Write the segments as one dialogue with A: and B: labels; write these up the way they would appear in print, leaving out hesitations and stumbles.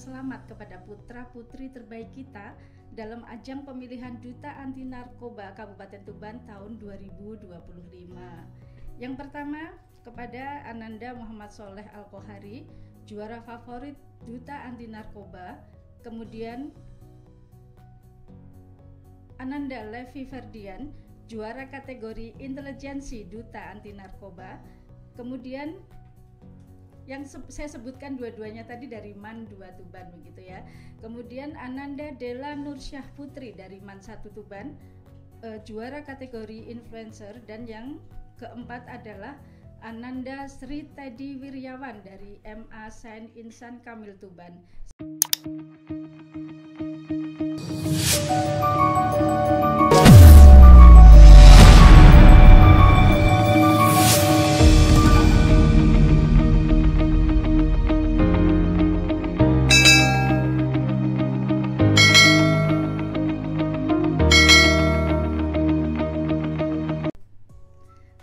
A: selamat kepada putra-putri terbaik kita dalam ajang pemilihan Duta Anti Narkoba Kabupaten Tuban tahun 2025. Yang pertama, kepada Ananda Muhammad Soleh Al-Kohari, juara favorit Duta Anti Narkoba. Kemudian Ananda Levi Ferdian, juara kategori intelijensi Duta Anti Narkoba. Kemudian yang saya sebutkan dua-duanya tadi dari MAN 2 Tuban begitu ya. Kemudian Ananda Della Nursyah Putri dari MAN 1 Tuban, juara kategori influencer. Dan yang keempat adalah Ananda Sri Teddy Wiryawan dari MA Sain Insan Kamil Tuban.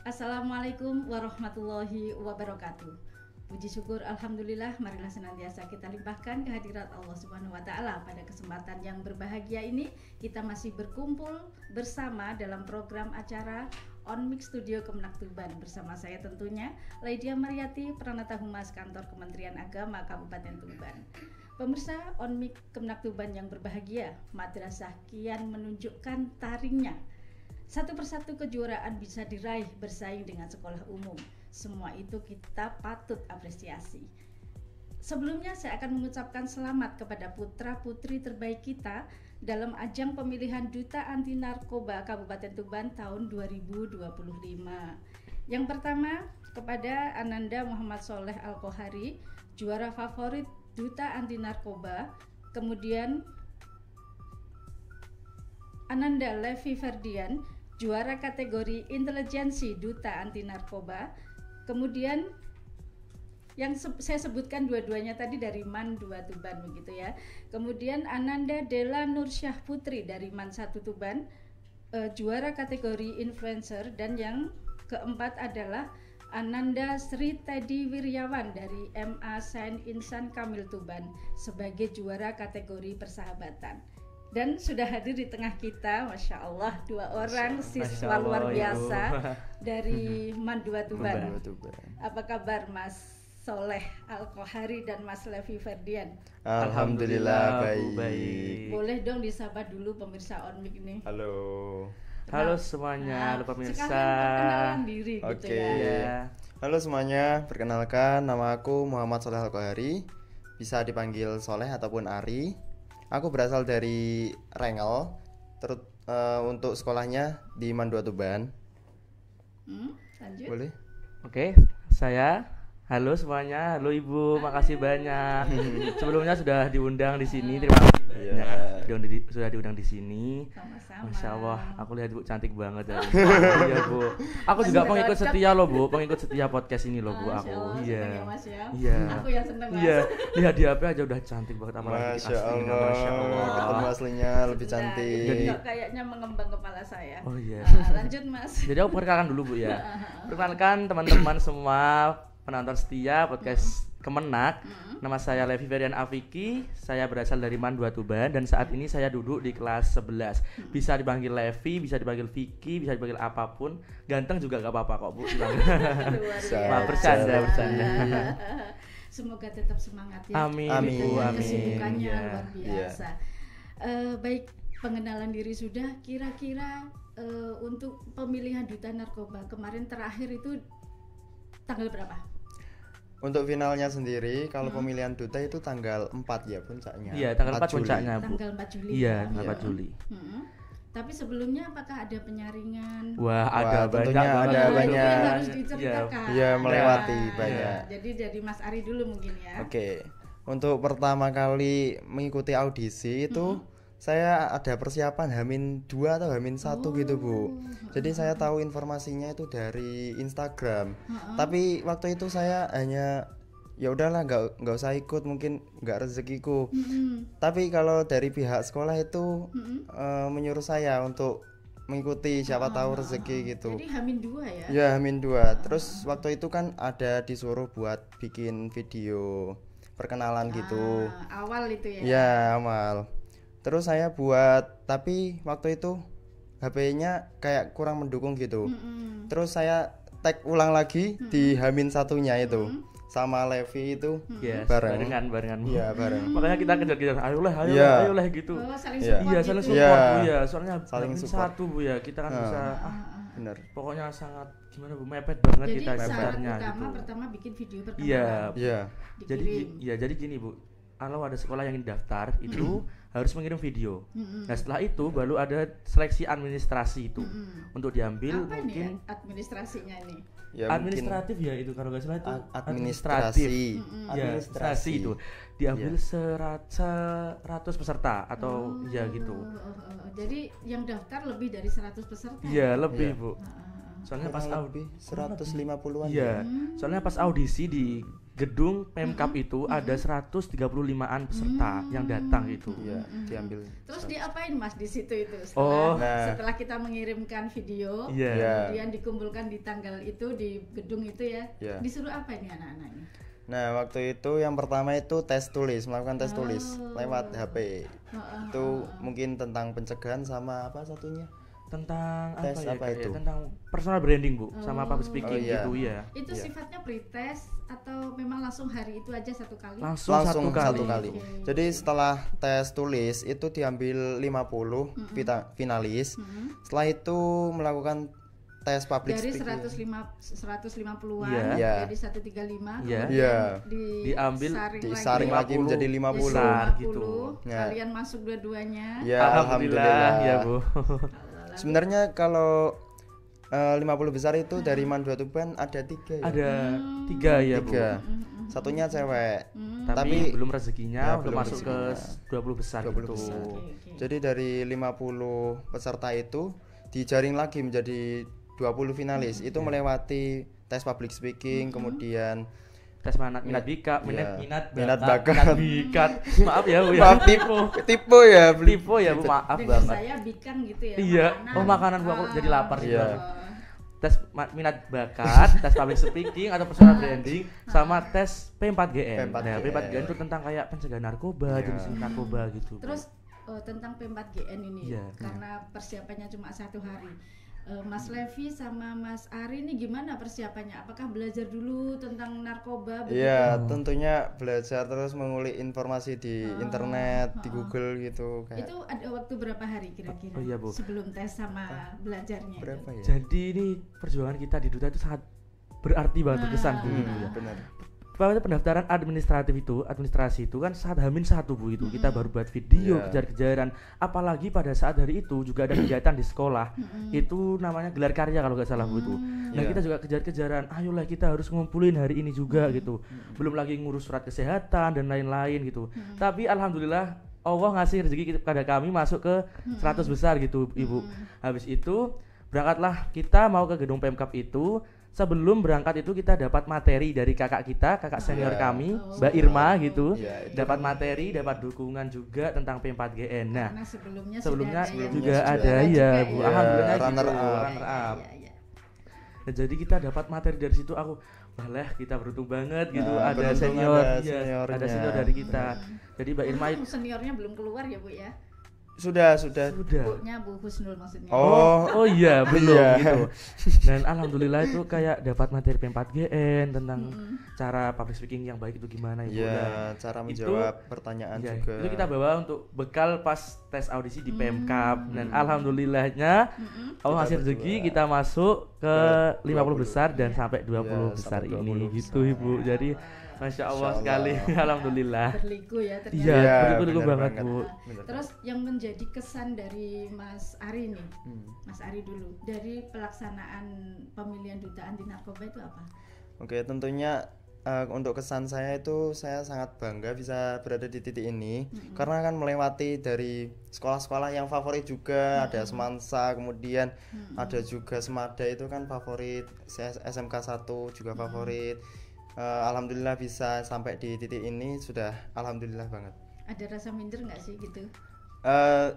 A: Assalamualaikum warahmatullahi wabarakatuh. Puji syukur alhamdulillah, marilah senantiasa kita limpahkan kehadirat Allah Subhanahu wa taala. Pada kesempatan yang berbahagia ini kita masih berkumpul bersama dalam program acara On Mix Studio Kemenak Tuban bersama saya tentunya Laidia Mariati, Pranata Humas Kantor Kementerian Agama Kabupaten Tuban. Pemirsa On Mix Kemenak Tuban yang berbahagia, madrasah kian menunjukkan taringnya. Satu persatu kejuaraan bisa diraih bersaing dengan sekolah umum. Semua itu kita patut apresiasi. Sebelumnya saya akan mengucapkan selamat kepada putra-putri terbaik kita dalam ajang pemilihan Duta Anti Narkoba Kabupaten Tuban tahun 2025. Yang pertama, kepada Ananda Muhammad Soleh Al-Kohari, juara favorit Duta Anti Narkoba. Kemudian Ananda Levi Ferdian, juara kategori intelijensi Duta Anti Narkoba. Kemudian yang saya sebutkan dua-duanya tadi dari MAN 2 Tuban begitu ya. Kemudian Ananda Della Nursyah Putri dari MAN 1 Tuban, juara kategori influencer. Dan yang keempat adalah Ananda Sri Teddy Wiryawan dari MA Sain Insan Kamil Tuban sebagai juara kategori persahabatan. Dan sudah hadir di tengah kita, Masya Allah, dua orang siswa luar biasa dari MAN 2 Tuban. Apa kabar Mas Soleh Al-Kohari dan Mas Levi Ferdian?
B: Alhamdulillah baik.
A: Boleh dong disapa dulu pemirsa On Mix ini.
B: Halo semuanya, halo pemirsa.
A: Sekalian perkenalan diri gitu ya.
B: Halo semuanya, perkenalkan nama aku Muhammad Soleh Al-Kohari. Bisa dipanggil Soleh ataupun Ari. Aku berasal dari Rengel, untuk sekolahnya di MAN 2 Tuban.
A: Lanjut.
B: Boleh?
C: Oke, saya. Halo semuanya, halo Ibu, makasih banyak. Sebelumnya sudah diundang di sini, terima kasih banyak. Sudah diundang di sini.
A: Sama-sama.
C: Masya Allah, aku lihat Ibu cantik banget ya. Iya Bu. Aku juga pengikut setia loh Bu, pengikut setia podcast ini loh Bu aku.
A: Iya.
C: Iya.
A: Aku yang seneng Mas.
C: Iya. Lihat di HP aja udah cantik banget, apalagi
B: Masya Allah. Ketemu aslinya lebih cantik.
A: Jadi kayaknya mengembang kepala saya.
C: Oh iya.
A: Lanjut Mas.
C: Jadi aku perkenalkan dulu Bu ya. Perkenalkan teman-teman semua penonton setia podcast Kemenak. Nama saya Levi Ferdian Afiki. Saya berasal dari MAN 2 Tuban dan saat ini saya duduk di kelas 11. Bisa dipanggil Levi, bisa dipanggil Vicky, bisa dipanggil apapun. Ganteng juga gak apa-apa kok Bu. Maaf, bercanda.
A: Semoga tetap semangat ya.
C: Amin.
A: Dengan kesibukannya
C: Ya.
A: luar biasa. Baik, pengenalan diri sudah. Kira-kira untuk pemilihan Duta Narkoba kemarin terakhir itu tanggal berapa?
B: Untuk finalnya sendiri, kalau pemilihan duta itu tanggal 4 ya puncaknya.
C: Iya, tanggal 4 puncaknya Bu.
A: Tanggal 4 Juli.
C: Iya,
A: ya?
C: tanggal 4 Juli.
A: Tapi sebelumnya apakah ada penyaringan?
C: Wah, ada banyak
B: tentunya
C: banget.
B: ada
A: Itu
B: banyak.
A: yang harus diceritakan.
B: Iya, melewati
A: Nah,
B: banyak.
A: Jadi dari Mas Ari dulu mungkin ya.
B: Oke. Untuk pertama kali mengikuti audisi itu saya ada persiapan H-2 atau H-1 gitu Bu. Jadi saya tahu informasinya itu dari Instagram. Tapi waktu itu saya hanya ya udahlah nggak usah ikut, mungkin nggak rezekiku. Tapi kalau dari pihak sekolah itu menyuruh saya untuk mengikuti, siapa tahu rezeki gitu.
A: Jadi H-2 ya?
B: Ya H-2. Terus waktu itu kan ada disuruh buat bikin video perkenalan gitu.
A: Awal itu ya.
B: Ya, amal. Terus saya buat, tapi waktu itu HP-nya kayak kurang mendukung gitu. Terus saya tag ulang lagi di H-1-nya itu. Sama Levi itu
C: Yes,
B: barengan.
C: barengan.
B: Iya, bareng.
C: Makanya kita kejar-kejar, ayolah,
B: Iya.
C: ayolah gitu.
A: Oh, saling
B: Iya.
A: support
C: Iya,
A: gitu
C: saling
A: ya.
C: support
B: Iya.
C: Bu ya. Soalnya
B: Saling
C: H-1
B: support.
C: Bu ya, kita kan bisa
B: Bener.
C: pokoknya sangat gimana Bu, mepet banget
A: Jadi
C: kita
A: syarat
C: sebenarnya
A: utama
C: gitu.
A: pertama bikin video perkenalan.
C: Iya.
B: Iya.
C: Jadi
A: Dikirim.
C: jadi gini Bu, kalau ada sekolah yang ingin daftar itu harus mengirim video. Nah setelah itu baru ada seleksi administrasi itu untuk diambil
A: Apa
C: mungkin
A: nih administrasinya ini?
B: Ya,
C: administratif ya itu kalau nggak salah itu
B: administrasi.
C: Ya, administrasi itu diambil 100 peserta atau ya gitu.
A: Jadi yang daftar lebih dari 100 peserta.
C: Iya lebih
B: Iya.
C: Bu. Soalnya pas
B: Kurang lebih 150-an.
C: Iya, soalnya pas audisi di gedung Pemkap itu ada 135-an peserta yang datang gitu.
B: Iya, diambil.
A: Terus diapain Mas di situ itu?
C: Oh.
A: Setelah kita mengirimkan video,
C: Iya.
B: Iya.
A: kemudian dikumpulkan di tanggal itu di gedung itu ya.
B: Iya.
A: Disuruh apa ini anak-anak ini?
B: Nah, waktu itu yang pertama itu tes tulis, melakukan tes tulis lewat HP. Itu mungkin tentang pencegahan sama apa satunya?
C: Tentang
B: Tes
C: apa
B: apa
C: ya?
B: itu?
C: Tentang personal branding Bu, sama public speaking
B: Oh, iya.
C: gitu ya.
A: Itu
B: Iya.
A: sifatnya pretest atau memang langsung hari itu aja satu kali?
C: Langsung
B: Langsung
C: satu
B: satu
C: kali.
B: kali. Jadi setelah tes tulis itu diambil 50 finalis. Setelah itu melakukan tes public
A: Dari
B: speaking.
A: 150-an
C: Iya.
A: jadi 135
C: Iya.
A: kemudian
B: Iya.
C: Diambil,
B: Disaring lagi menjadi 50.
C: besar gitu.
B: Ya.
A: Kalian masuk dua-duanya.
B: Ya, alhamdulillah.
C: ya Bu.
B: Sebenarnya kalau 50 besar itu dari Mandua Tuban ada 3 ya.
C: Ada 3 ya Bu.
B: 3. Satunya cewek.
C: Tapi belum rezekinya
B: Ya,
C: untuk
B: belum
C: masuk ke 20 besar
B: 20
C: gitu.
B: besar.
A: Oke.
B: Jadi dari 50 peserta itu dijaring lagi menjadi 20 finalis. Itu melewati tes public speaking, kemudian
C: Tes minat bakat,
B: Iya.
C: minat
B: bakat.
C: bakat. Maaf ya Bu ya.
B: maaf tipe ya,
C: Tipe ya Bu, maaf
A: Dengan
C: banget.
A: saya bikan gitu ya.
C: Iya.
A: makanan.
C: Oh, makanan Bu, aku jadi lapar sih,
B: Iya.
C: Bu. Tes minat bakat, tes public speaking atau personal branding, sama tes P4GN. Nah, P4GN itu tentang kayak pencegahan narkoba,
B: Iya.
C: jenis narkoba gitu. Bu.
A: Terus tentang P4GN ini
C: Iya.
A: karena persiapannya cuma 1 hari. Mas Levi sama Mas Ari ini gimana persiapannya? Apakah belajar dulu tentang narkoba?
B: Iya, tentunya belajar terus mengulik informasi di internet, di Google gitu kayak.
A: Itu ada waktu berapa hari kira-kira
C: Oh, iya, Bu.
A: sebelum tes sama belajarnya?
B: Berapa
A: itu?
B: ya?
C: Jadi ini perjuangan kita di Duta itu sangat berarti banget berkesan Bu gitu ya.
B: Benar.
C: Pada pendaftaran administrasi itu kan saat H-1 Bu itu kita baru buat video
B: Iya.
C: kejar-kejaran, apalagi pada saat hari itu juga ada kegiatan di sekolah itu namanya gelar karya kalau nggak salah Bu itu. Nah
B: Iya.
C: kita juga kejar-kejaran, ayolah kita harus ngumpulin hari ini juga gitu, belum lagi ngurus surat kesehatan dan lain-lain gitu. Tapi alhamdulillah Allah ngasih rezeki kepada kami masuk ke 100 besar gitu Ibu. Habis itu berangkatlah kita mau ke gedung Pemkap itu. Sebelum berangkat itu kita dapat materi dari kakak senior
B: Iya.
C: kami, Mbak Irma gitu.
B: Iya, itu.
C: Dapat materi, dapat dukungan juga tentang P4GN. Nah,
A: Karena sebelumnya
C: sebelumnya
A: sudah ada
C: juga
A: yang
C: ada
A: juara
C: ya
A: juga
C: Bu.
B: ya.
C: Alhamdulillah
B: Runner
C: gitu,
B: up.
C: runner up.
A: Iya, iya.
C: Nah, jadi kita dapat materi dari situ, aku walah kita beruntung banget gitu.
B: Nah,
C: Ada
B: beruntung
C: senior,
B: ada
C: iya,
B: seniornya.
C: ada senior dari kita. Jadi Mbak Irma itu
A: Seniornya belum keluar ya Bu ya?
B: Sudah.
C: sudah.
A: Ibunya Bu Husnul maksudnya.
C: Oh iya belum
B: Iya.
C: gitu. Dan alhamdulillah itu kayak dapat materi P4GN tentang cara public speaking yang baik itu gimana Ibu.
B: Iya,
C: Dan
B: cara
C: itu-
B: menjawab pertanyaan
C: ya,
B: juga.
C: itu kita bawa untuk bekal pas tes audisi di Pemkap dan alhamdulillahnya Allah ngasih
B: Kita
C: rezeki
B: berdua.
C: kita masuk ke 50
B: 20.
C: besar dan sampai 20
B: Iya,
C: besar
B: sampai
C: ini
B: 20
C: gitu
B: besar.
C: Ibu. Jadi Masya Allah
B: Masya
C: sekali
B: Allah.
C: alhamdulillah.
A: Berliku ya ternyata.
C: Iya,
B: Iya,
C: betul
B: benar
C: banget
B: banget.
C: Bu.
B: Benar.
A: Terus yang menjadi kesan dari Mas Ari nih,
B: Hmm.
A: Mas Ari dulu dari pelaksanaan pemilihan duta anti narkoba itu apa?
B: Oke, tentunya untuk kesan saya itu saya sangat bangga bisa berada di titik ini karena kan melewati dari sekolah-sekolah yang favorit juga, ada Semansa, kemudian ada juga Semada itu kan favorit, SMK 1 juga favorit. Alhamdulillah bisa sampai di titik ini sudah alhamdulillah banget.
A: Ada rasa minder nggak sih gitu?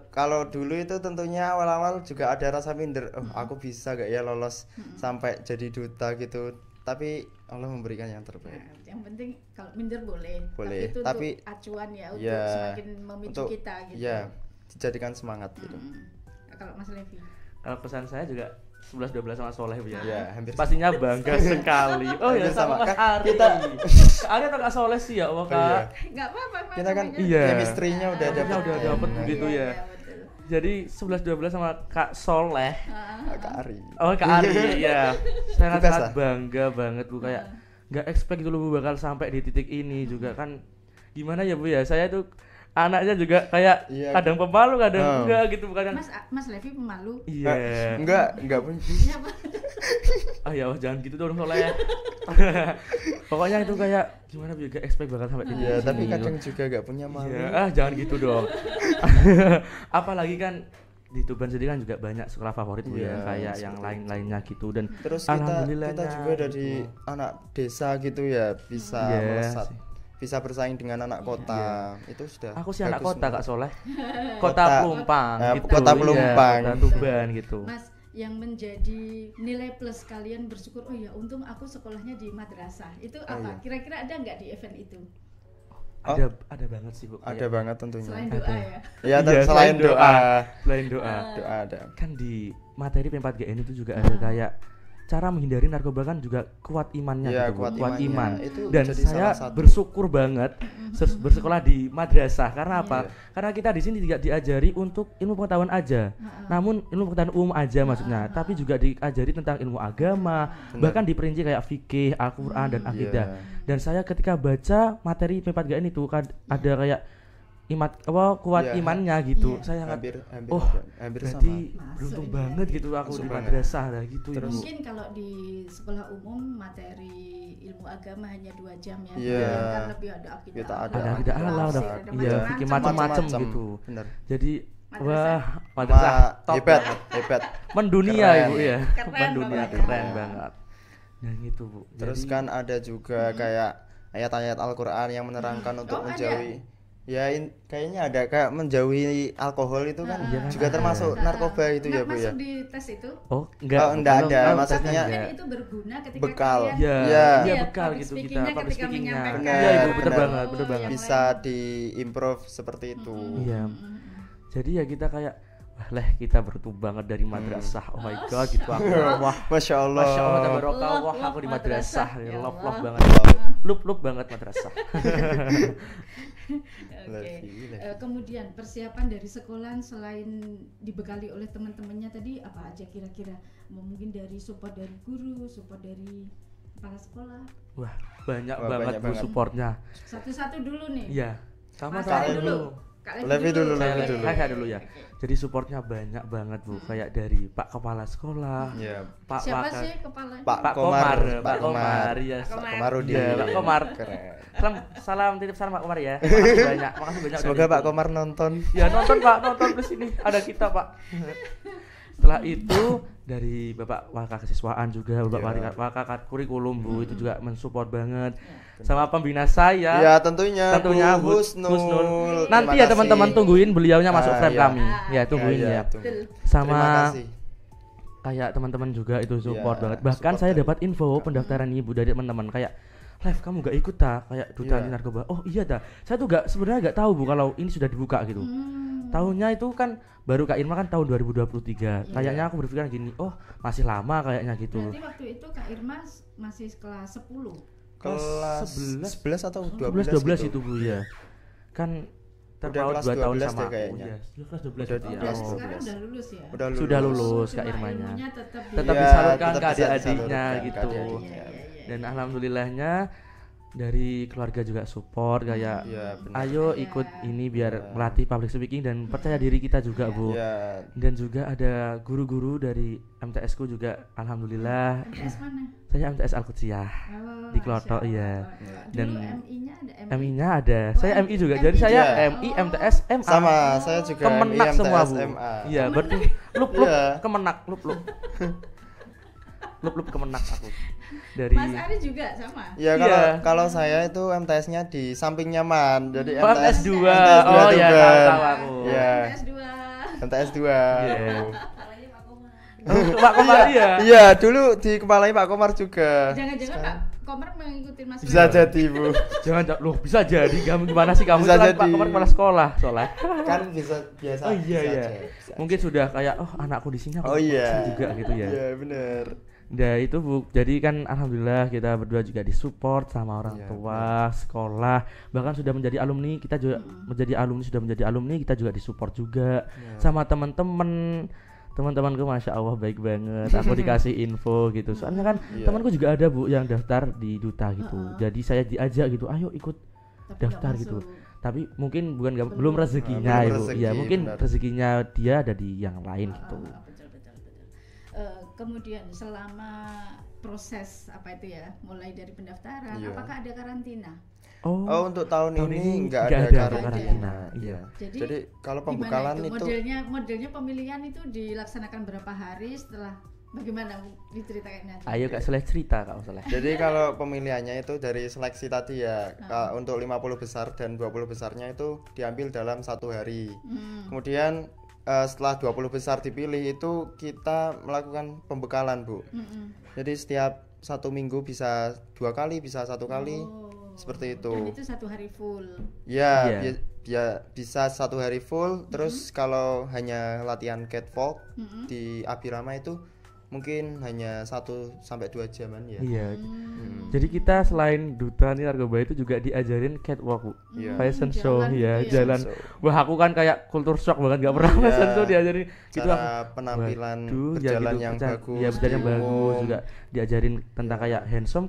B: Kalau dulu itu tentunya awal-awal juga ada rasa minder, oh aku bisa gak ya lolos sampai jadi duta gitu. tapi Allah memberikan yang terbaik.
A: Nah, yang penting kalau minder boleh,
B: Boleh,
A: tapi itu
B: tapi
A: untuk acuan ya, untuk
B: ya,
A: semakin memicu
B: untuk
A: kita gitu.
B: ya dijadikan semangat gitu.
A: Kalau Mas Levi,
C: Kalau pesan saya juga 11-12 sama Soleh Bu ya.
B: Ya, hampir
C: Pastinya bangga sekali. Oh ya
B: Hampir
C: sama
B: sama.
C: Mas
B: Kan
C: Ari.
B: kita-
C: Kak Ari atau Kak Soleh sih ya Allah
B: Oh, iya.
C: Kak.
A: nggak apa-apa Mas,
B: Kita kan
A: namanya.
C: Iya.
B: chemistry-nya udah
C: Chemistry-nya
B: dapet.
C: udah dapet
B: Nah,
C: gitu
A: Iya,
C: ya.
A: iya, betul.
C: Jadi 11-12 sama Kak Soleh.
B: Kak Ari.
C: Oh Kak Ari ya. Saya
B: Bebas
C: sangat
B: lah.
C: bangga banget Bu, kayak nggak expect gitu loh Bu bakal sampai di titik ini juga kan. Gimana ya Bu ya, saya tuh anaknya juga kayak
B: Iya.
C: kadang pemalu kadang
B: Oh.
C: enggak gitu bukan.
A: Mas Levi pemalu.
C: Iya.
B: Enggak punya.
A: Iya, Pak.
C: Ah ya Allah, jangan gitu dong Soleh. Pokoknya itu kayak gimana Bu, gak expect bakal sampai titik
B: Ya,
C: ini
B: tapi
C: gitu.
B: kadang juga enggak punya malu.
C: Ya, jangan gitu dong. Apalagi kan di Tuban sendiri kan juga banyak sekolah favorit Bu ya,
B: Iya,
C: kayak yang
B: seperti
C: lain-lainnya gitu dan
B: Terus kita
C: alhamdulillahnya
B: juga dari
C: gitu.
B: anak desa gitu ya bisa
C: Iya
B: melesat.
C: sih.
B: Bisa bersaing dengan anak kota. Itu sudah
C: Aku sih anak
B: bagus
C: kota
B: menurut-
C: Kak Soleh.
B: Kota-
C: Kota Pelumpang gitu.
B: Kota
C: Iya,
B: Pelumpang.
C: Kota Tuban gitu.
A: Mas, yang menjadi nilai plus kalian bersyukur, oh ya untung aku sekolahnya di madrasah. Itu apa?
B: iya.
A: Kira-kira ada nggak di event itu?
C: Ada banget sih Bu.
B: Ada banget tentunya.
A: Selain doa
C: Ada.
A: ya.
B: Ya,
C: Iya,
B: selain doa.
C: Selain doa.
B: Doa ada.
C: Kan di materi P4GN itu juga ada kayak cara menghindari narkoba kan juga kuat imannya
B: Iya,
C: gitu, Bu.
B: kuat
C: kuat
B: imannya.
C: iman.
B: Itu
C: Dan
B: jadi
C: saya
B: salah satu.
C: bersyukur banget bersekolah di madrasah karena apa?
B: Iya.
C: Karena kita di sini tidak diajari untuk ilmu pengetahuan aja. Namun ilmu pengetahuan umum aja maksudnya, tapi juga diajari tentang ilmu agama, bahkan diperinci kayak fikih, Al-Qur'an dan akidah.
B: Iya.
C: Dan saya ketika baca materi P4GN itu ada kayak kuat
B: Iya.
C: imannya gitu.
A: Iya.
C: Saya sangat
B: hampir
C: oh,
B: hampir
C: berarti
B: sama.
C: beruntung
A: Masuk,
C: banget
A: iya.
C: gitu aku
B: Masuk
C: di
B: banget.
C: madrasah lah gitu
B: Terus-
C: Ibu.
A: Mungkin kalau di sekolah umum materi ilmu agama hanya 2 jam ya.
B: Iya.
A: Sedangkan lebih ada akidah.
B: Kita
C: ada akidah Allah, ada iya, fikih
A: macam-macam.
C: macam-macam gitu.
B: Bener.
C: Jadi
A: Madrasah.
C: wah, madrasah top
B: hebat,
C: ya.
B: hebat.
C: mendunia
B: Keren.
C: Ibu ya.
A: Keren
C: Mendunia
A: banget.
C: keren banget. Nah gitu Bu.
B: Terus
C: Jadi,
B: kan ada juga kayak ayat-ayat Al-Qur'an yang menerangkan untuk
A: Oh, ada?
B: menjauhi. Ya kayaknya ada kayak menjauhi alkohol itu kan
C: Iya kan
B: juga
C: ada.
B: termasuk narkoba itu ya Bu
A: Masuk
B: ya.
A: di tes itu.
C: oh enggak.
B: Oh, enggak
C: kalau-
B: ada,
C: kalau
B: maksudnya-
C: enggak.
A: Kan itu berguna ketika
B: Bekal.
A: kalian
C: Iya,
B: Iya.
C: iya bekal
A: public
C: gitu kita
A: speaking-nya
C: public
A: ketika
C: speaking-nya.
A: menyampaikan.
C: Iya Ibu, bener
B: Benar.
C: banget, bener
A: Oh,
C: banget.
A: yang
B: Bisa
A: lain.
B: diimprove seperti itu.
C: Iya. Jadi ya kita kayak wah leh kita beruntung banget dari madrasah. Oh my god gitu aku. Wah,
B: Masya Allah.
C: Masya Allah tabarakallah, wah
A: Love
C: aku di
A: madrasah,
C: madrasah,
A: ya
C: love
A: Allah.
C: banget. Lup banget madrasah.
A: Oke.
B: Levi.
A: Kemudian persiapan dari sekolahan selain dibekali oleh teman-temannya tadi apa aja kira-kira? Mungkin dari support dari guru, support dari kepala sekolah.
C: Wah, banyak
B: Wah,
C: banget
B: banyak
C: Bu
B: banget.
C: supportnya.
A: Satu-satu dulu nih.
C: Iya. Sama
A: Mas
C: sama
A: Ari
C: dulu.
A: Kak
B: Levi dulu,
C: Saya
B: Levi
A: Oke.
B: dulu.
C: saya dulu ya. Jadi supportnya banyak banget Bu, kayak dari Pak Kepala Sekolah,
B: Iya.
C: Pak
A: Siapa
C: Wakil,
A: sih kepala?
B: Pak
C: Pak
B: Komar,
C: Komar, Pak Komar, ya.
A: Pak Komar.
B: Komarudin.
C: Iya, Pak Komar.
B: Keren.
C: Salam titip salam Pak Komar ya. Makasih banyak udah
B: Semoga
C: dihitung.
B: Pak Komar nonton.
C: Ya nonton Pak, nonton di sini ada kita Pak. Setelah itu dari Bapak Wakil Kesiswaan juga, Bapak
B: Iya.
C: Wakil Kurikulum Bu itu juga mensupport banget. Sama pembina saya.
B: Ya tentunya Bu
C: Husnul.
B: Husnul.
C: Nanti
B: Terima
C: ya teman-teman
B: kasih.
C: tungguin beliaunya masuk
B: Ah,
C: frame
B: iya.
C: kami. Ya tungguin
B: Iya,
C: ya.
B: tunggu.
A: Betul.
B: Terima
C: Sama
B: kasih.
C: kayak teman-teman juga itu support
B: Iya,
C: banget. Bahkan
B: support
C: saya
B: dari
C: dapat info pendaftaran Ibu dari teman-teman kayak Live kamu gak ikut tak kayak duta
B: Iya.
C: anti narkoba. Oh iya dah. Saya tuh sebenarnya gak tahu Bu kalau ini sudah dibuka gitu. Tahunnya itu kan baru Kak Irma kan tahun 2023.
A: Iya.
C: Kayaknya aku berpikir gini, oh masih lama kayaknya gitu.
A: Berarti waktu itu Kak Irma masih kelas 10.
B: Kelas 11 atau 12
C: 12
B: gitu.
C: itu Bu ya. Kan
B: Udah
C: terpaut
B: kelas
C: 2 tahun
B: 12
C: sama
B: deh
C: aku.
B: kayaknya.
C: Iya, sudah kelas 12
B: Udah
C: itu ya.
B: 12.
C: Oh.
A: Sekarang udah lulus ya.
C: Sudah lulus Kak
A: Cuma
C: Irmanya.
A: ilmunya tetap
C: Tetap
B: Iya,
C: disalurkan
B: tetap
C: ke
B: bisa
C: adik-adiknya
B: disalurkan ke
C: gitu.
B: adik-adiknya.
C: Dan alhamdulillahnya dari keluarga juga support kayak
B: Iya, benar.
C: ayo
A: Iya.
C: ikut ini biar
B: Iya.
C: melatih public speaking dan percaya diri kita juga Bu.
B: Ya,
C: Dan juga ada guru-guru dari MTS ku juga alhamdulillah.
A: MTS mana?
C: Saya MTS Al-Qudsiyah
A: Oh,
C: di Klotok
A: Masya
C: iya.
A: Allah.
C: Dan
A: Dulu MI-nya ada
C: MI-nya ada.
A: Oh,
C: Saya MI juga.
A: MI
C: Jadi saya
B: juga.
C: MI, MTS, MA.
B: sama saya juga
C: Kemenak
B: MI,
C: semua
B: MTS,
C: Bu.
B: MA.
C: Iya, berarti lup
B: Iya.
C: kemenak, lup. Lup kemenak aku. Dari
A: Mas Ari juga sama.
B: Ya
C: Iya.
B: kalau saya itu MTS-nya di samping nyaman. Jadi
C: Oh, MTS 2.
B: MTS 2
C: Oh ya,
B: Tuban.
C: tahu aku.
B: Iya.
A: MTS 2.
B: MTS 2.
C: Iya. Pak Komar ya.
B: Iya, dulu dikepalai Pak Komar juga.
A: Jangan-jangan Pak Komar mengikuti Mas
B: Bisa
A: Febri?
B: jadi, Bu.
C: Jangan loh, bisa jadi kamu gimana sih kamu
B: Bisa
C: itu kan
B: jadi.
C: Pak Komar kepala sekolah soalnya.
B: Kan bisa biasa.
C: Oh iya
B: bisa
C: iya.
B: aja, bisa
C: Mungkin
B: aja.
C: sudah kayak anakku di sini aku
B: Oh iya.
C: ikut juga gitu ya.
B: Iya, bener.
C: Nah itu Bu, jadi kan alhamdulillah kita berdua juga disupport sama orang
B: Iya,
C: tua, sekolah, bahkan sudah menjadi alumni, kita juga sudah menjadi alumni, kita juga disupport juga
B: Iya.
C: sama temanku masya Allah baik banget, aku dikasih info gitu, soalnya kan
B: Iya.
C: temanku juga ada Bu yang daftar di duta gitu, jadi saya diajak gitu, ayo ikut
A: Tapi
C: daftar
A: nggak
C: gitu.
A: masuk.
C: Tapi mungkin belum
A: Belum.
C: rezekinya
B: Belum
C: Ibu.
B: rezeki,
C: Ya mungkin
B: benar.
C: rezekinya dia ada di yang lain gitu.
A: Betul. Kemudian selama proses apa itu ya, mulai dari pendaftaran,
B: Iya.
A: apakah ada karantina?
B: Oh, untuk tahun ini nggak
C: nggak
B: ada
C: ada
B: karantina.
C: karantina, iya.
B: Jadi kalau
A: gimana
B: pembekalan itu
A: modelnya pemilihan itu dilaksanakan berapa hari setelah bagaimana diceritakannya?
C: Ayo Kak Soleh cerita Kak Soleh.
B: jadi kalau pemilihannya itu dari seleksi tadi ya, untuk 50 besar dan 20 besarnya itu diambil dalam 1 hari. Kemudian setelah 20 besar dipilih itu kita melakukan pembekalan, Bu. Jadi setiap 1 minggu bisa 2 kali, bisa 1 kali. Seperti itu.
A: Dan itu 1 hari full.
B: Ya,
C: Iya.
B: bisa 1 hari full. Terus kalau hanya latihan catwalk di Abirama itu mungkin hanya 1-2 jaman ya.
C: Iya. Jadi kita selain duta nih narkoba itu juga diajarin catwalk, Bu.
B: Iya.
C: Fashion show
A: jalan
C: ya,
A: gitu ya.
C: jalan.
B: So,
C: Wah, aku kan kayak culture shock banget gak pernah
B: Iya.
C: fashion show diajarin gitu aku.
B: cara penampilan
C: Waduh, ya
B: berjalan
C: gitu,
B: yang bagus.
C: ya berjalan yang
B: di
C: bagus
B: umum.
C: juga diajarin tentang kayak handsome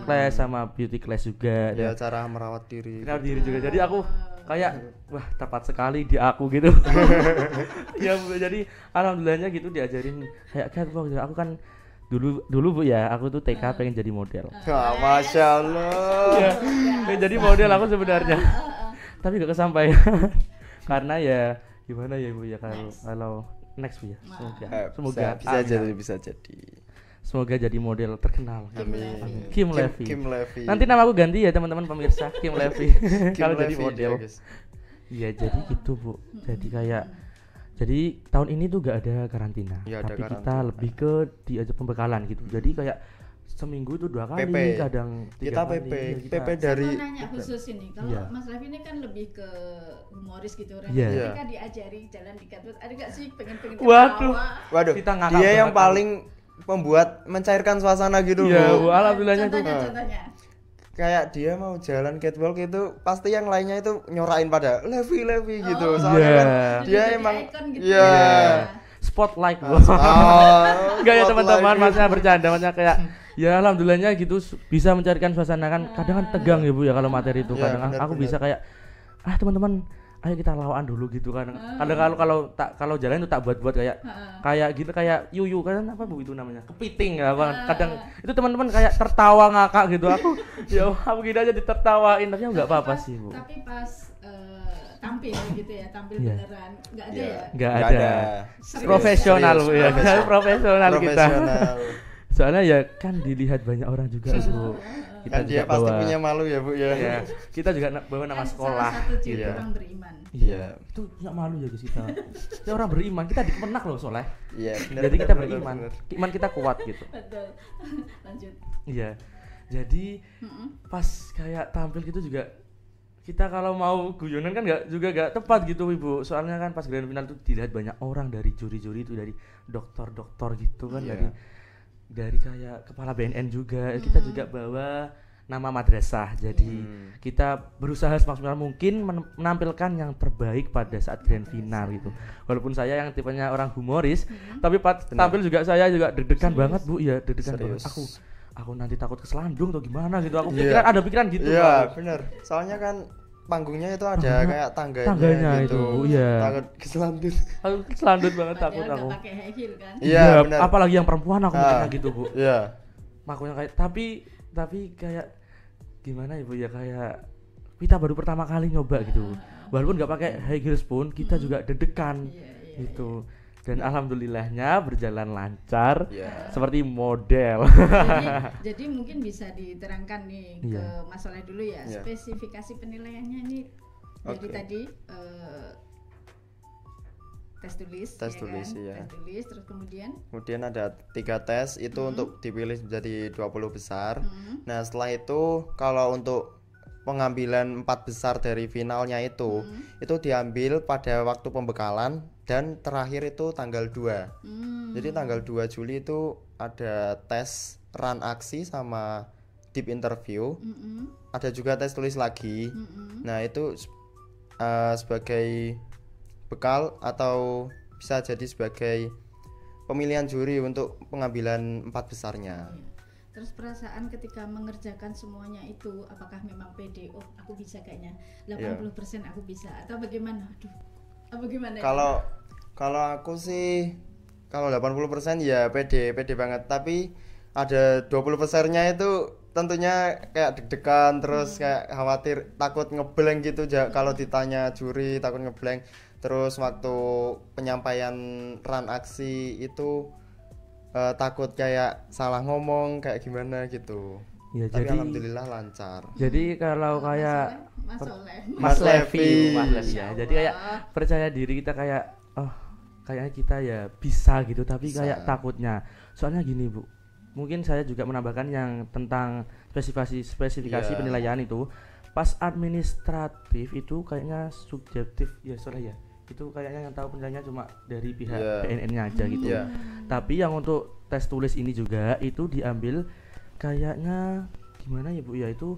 C: class sama beauty class juga.
B: Ya,
C: Dan
B: cara merawat diri.
C: kenal diri juga. Jadi aku kayak wah tepat sekali di aku gitu. Ya Bu, jadi alhamdulillahnya gitu diajarin kayak catwalk gitu. Aku kan dulu Bu ya, aku tuh TK pengen jadi model.
B: Wah, Masya Allah.
C: Ya, pengen jadi model aku sebenarnya. Tapi gak kesampaian. Karena ya gimana ya Bu ya kalau next Bu ya. Semoga
B: Bisa
C: amin.
B: jadi, bisa jadi.
C: Semoga jadi model terkenal.
B: Amin.
C: Kim Levy.
B: Kim Levy.
C: Nanti nama aku ganti ya teman-teman pemirsa, Kim Levy.
B: Kim
C: Kalau jadi
B: Levy
C: model.
B: dia, guys.
C: Iya, jadi gitu Bu. Jadi tahun ini tuh gak ada karantina,
B: Iya, ada
C: tapi kita
B: karantina.
C: lebih ke diajak pembekalan gitu. Jadi kayak seminggu itu 2 kali,
B: PP.
C: kadang 3
B: Kita
C: kali.
B: PP.
C: Iya, kita-
B: PP dari
A: Saya mau nanya khusus ini, kalau
C: Iya.
A: Mas Raffi ini kan lebih ke humoris gitu orang.
C: Iya.
A: Ketika diajari jalan di catwalk, ada gak sih pengen
C: Waduh.
B: Waduh,
C: Kita ngakak
B: dia yang
C: banget,
B: paling membuat mencairkan suasana gitu,
C: Iya, Bu,
B: Bu.
C: alhamdulillahnya tuh.
A: Contohnya.
B: Kayak dia mau jalan catwalk itu pasti yang lainnya itu nyorain pada Levi gitu.
A: Oh.
B: Soalnya
C: Iya.
B: kan
A: Jadi
B: dia
A: jadi
B: emang
A: icon gitu
B: iya.
A: ya.
C: Spotlight Bu.
B: Oh,
C: Enggak ya
B: spotlight
C: teman-teman,
B: gitu.
C: maksudnya bercanda, maksudnya kayak ya alhamdulillahnya gitu bisa mencarikan suasana kan. Kadang kan tegang ya Bu ya kalau materi itu.
B: Iya,
C: Kadang
B: benar,
C: aku
B: benar.
C: bisa kayak teman-teman ayo kita lawan dulu gitu kan. Kadang kalau jalan itu tak buat kayak gitu kayak yuyu kan apa Bu itu namanya? Kepiting ya Bang. Kadang itu teman-teman kayak tertawa ngakak gitu. Aku ya aku gini aja ditertawain tapi enggak apa-apa sih Bu.
A: Tapi pas tampil gitu ya, tampil
C: Iya.
A: beneran nggak ada
B: Iya.
A: ya.
C: Enggak
B: Nggak
C: ada.
A: Serius.
C: Profesional Bu ya.
B: Profesional.
C: Profesional kita.
B: Profesional.
C: Soalnya ya kan dilihat banyak orang juga Bu. Kita
B: Kan dia
C: juga
B: pasti
C: bawa
B: punya malu ya, Bu ya.
C: ya, kita juga bawa nama
A: Kan
C: sekolah.
A: salah satu ciri
B: Iya.
A: orang beriman.
C: Iya. Itu nggak malu ya guys kita. Kita orang beriman, kita di Kemenak loh Soleh.
B: Iya, benar.
C: Jadi
B: benar,
C: kita
B: benar,
C: beriman.
B: benar.
C: Iman kita kuat gitu.
A: Betul. Lanjut.
C: Iya. Jadi pas kayak tampil gitu juga kita kalau mau guyonan kan nggak tepat gitu Ibu. Soalnya kan pas grand final tuh dilihat banyak orang dari juri-juri itu, dari dokter-dokter gitu kan,
B: Iya.
C: dari kayak kepala BNN juga. Kita juga bawa nama madrasah. Jadi kita berusaha semaksimal mungkin menampilkan yang terbaik pada saat grand final gitu. Walaupun saya yang tipenya orang humoris, tapi pas tampil juga saya juga deg-degan banget Bu. Iya, deg-degan banget.
B: Serius.
C: Aku nanti takut keselandung atau gimana gitu. Aku
B: Iya.
C: ada pikiran gitu.
B: Iya,
C: Aku.
B: benar. Soalnya kan panggungnya itu ada kayak tangganya,
C: Tangganya
B: gitu.
C: itu, iya.
B: Takut keselandur.
C: Aku keselandung banget takut
A: Padahal
C: aku.
A: nggak pakai high heel kan.
B: Iya, benar.
C: apalagi yang perempuan aku
B: Ah.
C: mikirnya gitu Bu.
B: Iya.
C: Makanya kayak tapi kayak gimana Ibu ya, kayak kita baru pertama kali nyoba gitu. Walaupun nggak pakai high heels pun kita juga deg-degan
A: Iya,
C: gitu. Dan alhamdulillahnya berjalan lancar
B: Iya.
C: seperti model.
A: Jadi mungkin bisa diterangkan nih
C: Iya.
A: ke Mas Soleh dulu ya,
B: Iya.
A: spesifikasi penilaiannya ini. Jadi
B: Oke.
A: tadi tes tulis,
B: Tes
A: ya
B: tulis,
A: kan?
B: iya.
A: Tes tulis, terus kemudian
B: ada 3 tes itu untuk dipilih menjadi 20 besar.
A: Hmm.
B: Nah setelah itu kalau untuk pengambilan 4 besar dari finalnya itu diambil pada waktu pembekalan dan terakhir itu tanggal 2. Jadi tanggal 2 Juli itu ada tes run aksi sama deep interview. Ada juga tes tulis lagi. Nah itu sebagai bekal atau bisa jadi sebagai pemilihan juri untuk pengambilan 4 besarnya.
A: terus perasaan ketika mengerjakan semuanya itu apakah memang pede? Oh, aku bisa kayaknya 80% aku bisa atau bagaimana? Aduh. Apa gimana?
B: Kalau aku sih kalau 80% ya pede banget, tapi ada 20%-nya itu tentunya kayak deg-degan terus kayak khawatir takut ngeblank gitu kalau ditanya juri takut ngeblank. Terus waktu penyampaian run aksi itu takut kayak salah ngomong kayak gimana gitu.
C: Ya,
B: Tapi
C: jadi
B: alhamdulillah lancar.
C: Jadi kalau kayak
A: Mas Soleh.
C: Mas Levi ya.
A: Masya
C: Jadi kayak
A: Allah.
C: percaya diri kita kayak kayaknya kita ya bisa gitu tapi
B: Bisa.
C: kayak takutnya. Soalnya gini, Bu. Mungkin saya juga menambahkan yang tentang spesifikasi
B: Iya.
C: penilaian itu. Pas administratif itu kayaknya subjektif ya soalnya ya. Itu kayaknya yang tahu penilaiannya cuma dari pihak
B: Iya.
C: BNN-nya aja gitu.
B: Iya.
C: Tapi yang untuk tes tulis ini juga itu diambil kayaknya gimana ya Bu ya, itu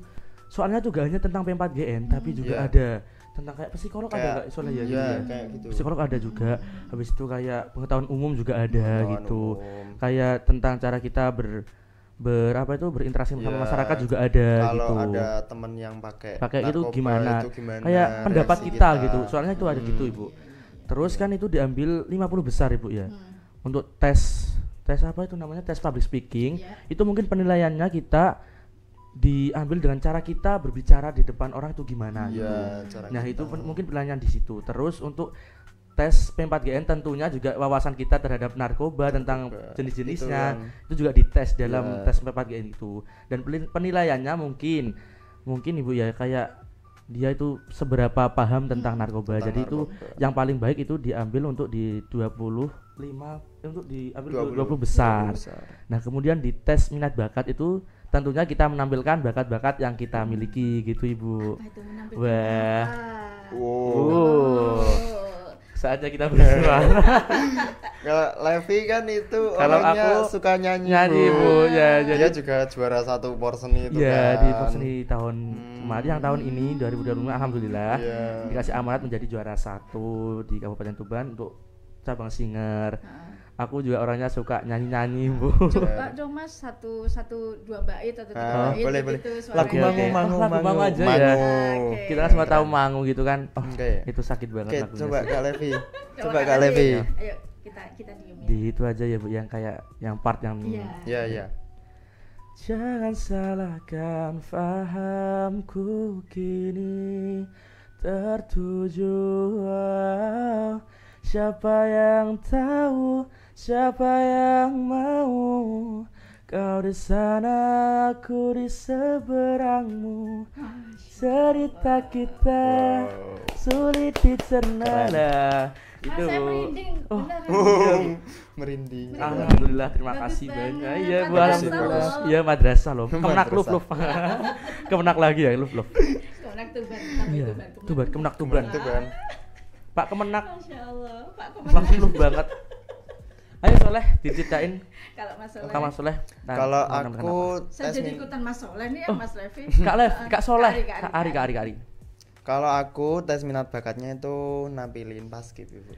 C: soalnya tuh gak hanya tentang P4GN tapi juga
B: Iya.
C: ada tentang kayak psikolog ada
B: Kayak-
C: gak soalnya ya
B: Iya,
C: gitu ya.
B: kayak gitu.
C: Psikolog ada juga, habis itu kayak pengetahuan umum juga ada
B: Pengetahuan
C: gitu,
B: umum.
C: kayak tentang cara kita berinteraksi sama
B: Iya.
C: masyarakat juga ada
B: Kalau
C: gitu.
B: ada temen yang pakai
C: Itu
B: narkoba
C: gimana?
B: itu gimana
C: Kayak pendapat
B: reaksi
C: kita gitu, soalnya itu ada gitu Ibu.
B: Iya.
C: Terus kan itu diambil 50 besar Ibu ya. Untuk tes apa itu namanya, tes public speaking.
A: Iya.
C: Itu mungkin penilaiannya kita diambil dengan cara kita berbicara di depan orang itu gimana gitu.
B: Iya, cara
C: Nah,
B: kita.
C: itu mungkin penilaian di situ. Terus untuk tes P4GN tentunya juga wawasan kita terhadap narkoba tentang jenis-jenisnya itu juga dites dalam tes P4GN itu. Dan penilaiannya mungkin Ibu ya kayak dia itu seberapa paham tentang narkoba.
B: Tentang
C: Jadi itu
B: narkoba.
C: yang paling baik itu diambil untuk di 25 untuk diambil 20
B: 20
C: besar.
B: besar.
C: Nah, kemudian di tes minat bakat itu tentunya kita menampilkan bakat-bakat yang kita miliki gitu Ibu.
A: Apa itu menampilkan
C: Wah.
A: apa?
C: Oh. Saatnya kita bersuara.
B: Kalau Levi kan itu
C: Kalau
B: orangnya
C: aku
B: suka nyanyi,
C: Bu. Ya,
B: Dia
C: jadi
B: juga juara 1 porsen itu
C: ya
B: kan.
C: di Foxni tahun kemarin, yang tahun ini 2025 alhamdulillah
B: Iya.
C: dikasih amanat menjadi juara 1 di Kabupaten Tuban untuk cabang singer. Aku juga orangnya suka nyanyi-nyanyi Bu.
A: Coba dong Mas satu dua bait atau tiga bait
B: boleh,
A: gitu
B: boleh.
A: suaranya.
B: Lagu
C: Oke.
B: mangu
C: Lagu mangu aja ya.
B: Mangu.
A: Oke.
C: Kita kan semua tahu mangu gitu kan. Oh,
B: Oke.
C: itu sakit banget
B: Oke,
C: lagunya
B: coba
C: sih.
B: Kak Levi. Coba
A: Kak
B: Kak Levi.
A: Ayo kita diem ya.
C: Di itu aja ya Bu, yang kayak yang part yang
A: Iya.
B: Iya, iya.
C: jangan salahkan fahamku kini tertuju. Siapa yang tahu, siapa yang mau, kau di sana, aku di seberangmu. Cerita kita sulit dicerna. Lah,
A: Mas,
C: itu
A: saya merinding, benar.
B: Merinding.
C: Alhamdulillah, terima
A: Bagus
C: kasih
A: banget.
C: banyak. Iya Bu,
A: Madrasah
C: alhamdulillah.
A: loh.
C: Iya madrasah loh. Kemenak
B: Madrasah.
C: luf. Kemenak lagi ya luf.
A: Kemenak Tuban, tapi
C: Iya.
A: Tuban.
C: Kemenak Tuban.
B: Itu kan.
C: Pak Kemenak
A: Masya Allah, Pak
C: langsung
A: Kemenak.
C: luf banget. Ayo Soleh diceritain
A: Kalau Mas Soleh,
C: Kak Mas Soleh. Nah,
B: Kalau
C: mau nambahkan
B: aku
A: saya jadi ikutan Mas Soleh nih ya Mas Levi.
C: apa? Kak Lev, Kak Soleh,
A: Kak
C: Kak Ari, Kak Ari.
B: Kalau aku tes minat bakatnya itu nampilin paskib Ibu.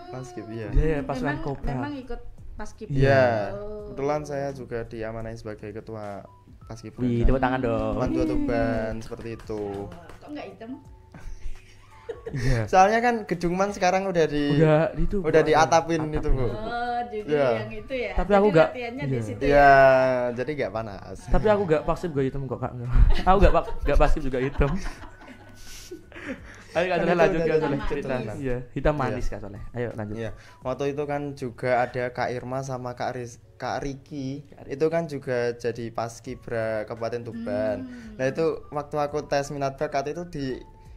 B: Paskib iya.
C: Iya, pasukan
A: Memang-
C: Kobra.
A: Memang ikut paskib.
B: Iya.
A: Oh.
B: Kebetulan saya juga diamanai sebagai ketua paskib.
C: Wih, tepuk tangan dong.
B: Mantua Tuban seperti itu.
A: Oh, kok enggak hitam?
C: Iya.
B: Soalnya kan Gedungman sekarang udah
C: Itu.
B: udah diatapin itu, Bu.
A: Oh, jadi
B: Iya.
A: yang itu ya.
C: Tapi
A: Jadi
C: aku nggak-
A: latihannya di
C: iya.
A: situ
B: Iya,
A: ya.
B: jadi nggak panas.
C: Tapi aku gak paksib juga hitam kok Kak. Aku gak paksib juga hitam. Ayo Kak Soleh lanjut Kak Soleh
A: Hitam
C: cerita.
A: manis.
C: Iya, hitam manis Kak Soleh. Ayo lanjut.
B: Iya, waktu itu kan juga ada Kak Irma sama Kak Riki. Itu kan juga jadi paskibra Kabupaten Tuban. Nah, itu waktu aku tes minat bakat itu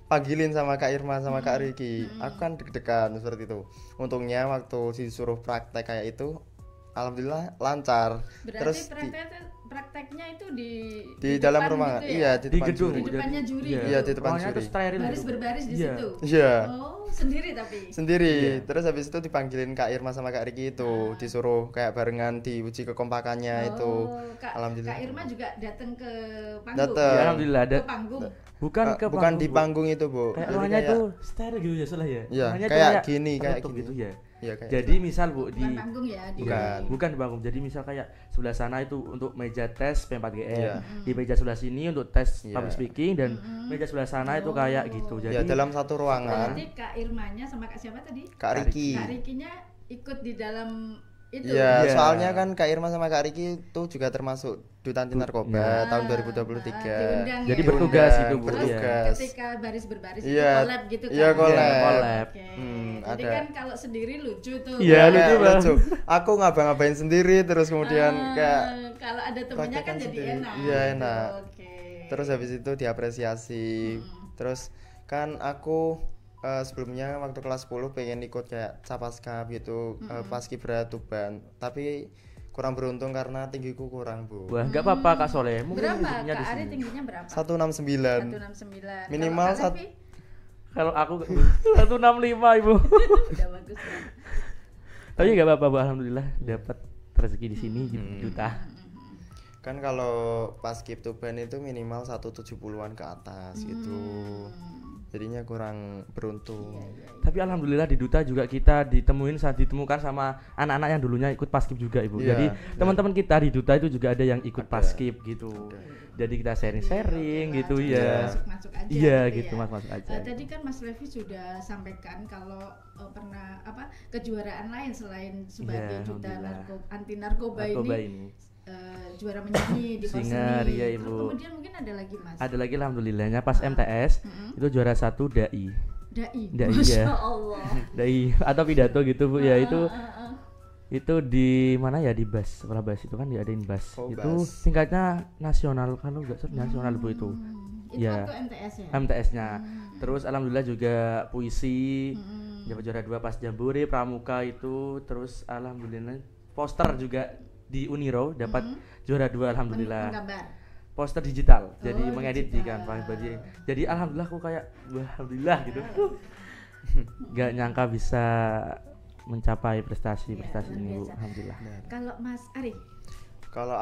B: dipanggilin sama Kak Irma sama Kak Riki. Aku kan deg-degan seperti itu. Untungnya waktu disuruh praktek kayak itu alhamdulillah lancar.
A: Berarti
B: Terus
A: prakteknya itu
B: di dalam
A: depan
B: ruangan.
A: gitu ya?
B: Iya, di
C: Di
B: depan
C: gedung.
B: juri.
A: Di depannya juri.
B: Iya, di depan
C: Ruangannya
B: juri.
C: tuh steril
A: Baris
C: gitu.
A: berbaris di
C: Iya.
A: situ.
B: Iya.
A: Oh, sendiri tapi.
B: Sendiri.
C: Iya.
B: Terus habis itu dipanggilin Kak Irma sama Kak Riki itu, disuruh kayak barengan diuji kekompakannya itu.
A: Kak Irma juga datang ke panggung.
B: Dateng.
C: Ya, alhamdulillah ada.
A: Ke panggung.
C: Bukan ke
B: Bukan di
C: Bu.
B: panggung itu, Bu.
C: Kayak
B: Jadi
C: ruangannya
B: kayak-
C: itu steril gitu ya salah ya.
B: Iya,
C: Ruangannya
B: kayak
C: tuh
B: gini, kayak
C: tertutup
B: gini.
C: gitu ya.
B: Iya, kayak
C: Jadi misal Bu di
A: Bukan panggung ya, di
B: Bukan.
C: di panggung. Jadi misal kayak sebelah sana itu untuk meja tes P4GM.
B: Iya.
C: Di meja sebelah sini untuk tes
B: Iya.
C: public speaking dan meja sebelah sana itu kayak gitu.
B: ya
C: Jadi
B: dalam satu ruangan.
A: Berarti Kak Irmanya sama Kak siapa tadi?
B: Kak Riki.
A: Kak Rikinya ikut di dalam itu.
B: Iya,
C: Iya.
B: soalnya kan Kak Irma sama Kak Riki itu juga termasuk duta anti narkoba tahun 2023.
A: Diundang
C: Jadi
A: ya?
C: bertugas
B: Diundang,
C: itu, Bu.
A: Terus
B: bertugas.
A: ketika baris berbaris itu
B: Iya.
A: collab gitu kan?
B: Iya, collab.
C: Iya, collab.
A: Oke.
B: Ada.
A: Jadi kan kalau sendiri lucu tuh.
C: Iya,
B: Kayak
C: lucu, Bang.
B: lucu. Aku ngabang-ngabain sendiri terus kemudian kayak
A: Kalau ada temennya kan
B: praktekan
A: jadi
B: sendiri.
A: enak.
B: Iya,
A: gitu.
B: enak.
A: Oke.
B: terus habis itu diapresiasi. Terus kan aku sebelumnya waktu kelas 10 pengen ikut kayak Capaska gitu, Paskibra Tuban, tapi kurang beruntung karena tinggiku kurang, Bu.
C: wah, enggak apa-apa Kak Soleh. Mungkin
A: Berapa?
C: rezekinya di
A: Kak Ari
C: sini.
A: tingginya berapa?
B: 169.
A: 169.
B: Minimal
A: Kalau Kak
B: sat-
A: Levi?
C: Kalau aku 165 Ibu.
A: Udah bagus ya.
C: Tapi enggak apa-apa, Bu. Alhamdulillah dapat rezeki di sini juta.
B: Kan kalau Paskib Tuban itu minimal 170-an ke atas gitu. Jadinya kurang beruntung.
C: Tapi alhamdulillah di Duta juga kita ditemukan sama anak-anak yang dulunya ikut Paskib juga, Ibu.
B: Iya,
C: Jadi
B: benar.
C: teman-teman kita di Duta itu juga ada yang ikut
B: Ada.
C: Paskib gitu. Jadi kita sharing-sharing
A: Oke lah,
C: gitu
A: cuma
C: ya.
A: Masuk-masuk aja.
C: Iya
A: gitu
C: gitu,
A: ya.
C: masuk aja.
A: Tadi kan Mas Levi sudah sampaikan kalau pernah kejuaraan lain selain sebagai
C: Iya,
A: duta
C: alhamdulillah.
A: anti narkoba
C: Narkoba
A: ini,
C: ini.
A: juara menyanyi di
C: Singer,
A: Porseni.
C: iya,
A: Terus
C: Ibu.
A: kemudian mungkin ada lagi Mas.
C: Ada lagi alhamdulillahnya pas MTS itu juara 1 dai.
A: Dai.
C: Dai,
A: Masya
C: ya.
A: Allah.
C: Dai atau pidato gitu, Bu. Ya itu di mana ya, di BAS, sekolah BAS itu kan diadain BAS.
B: Oh,
C: Itu
B: BAS.
C: tingkatnya nasional, kalau enggak nasional, Bu itu.
A: Itu
C: Ya.
A: waktu MTS ya.
C: MTS-nya. Terus alhamdulillah juga puisi, dapat juara 2 pas Jambore Pramuka itu, terus alhamdulillah poster juga di Uniro dapat juara 2 alhamdulillah.
A: Menggambar.
C: Poster digital. Jadi
A: Oh,
C: mengedit di
A: digital.
C: Canva. Jadi alhamdulillah aku kayak wah, alhamdulillah gitu. Gak nyangka bisa mencapai prestasi-prestasi
A: Iya,
C: ini, Bu.
A: luar biasa.
C: Alhamdulillah.
A: Kalau Mas Ari,
B: Kalau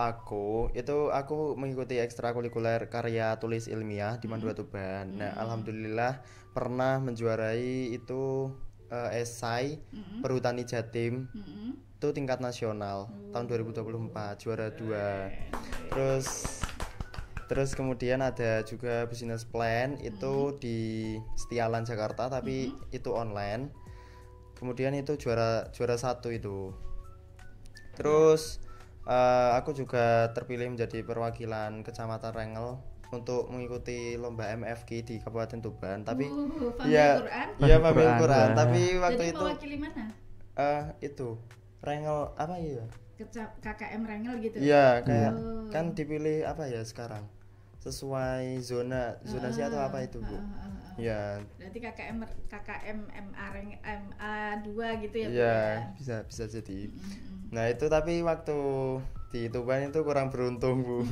B: aku mengikuti ekstrakurikuler karya tulis ilmiah di Mandua Tuban. Nah, alhamdulillah pernah menjuarai itu esai Perhutani Jatim. Itu tingkat nasional tahun 2024, juara 2. Terus kemudian ada juga business plan itu di Setialan Jakarta tapi itu online. Kemudian itu juara 1 itu. Terus aku juga terpilih menjadi perwakilan Kecamatan Rengel untuk mengikuti lomba MFQ di Kabupaten Tuban. Tapi
A: Family
B: ya
A: Quran?
B: iya
C: Family
B: Family
C: Quran,
B: Quran.
C: wah.
B: Tapi waktu
A: Jadi
B: itu
A: mewakili mana?
B: itu Rengel apa ya?
A: KKM Rengel gitu.
B: Iya, kayak
A: Oh.
B: kan dipilih apa ya sekarang? Sesuai zonasi atau apa itu, Bu? Iya.
A: Berarti KKM MA 2 gitu ya, Bu,
B: Iya,
A: ya?
B: bisa jadi. Nah, itu tapi waktu di Tuban itu kurang beruntung, Bu.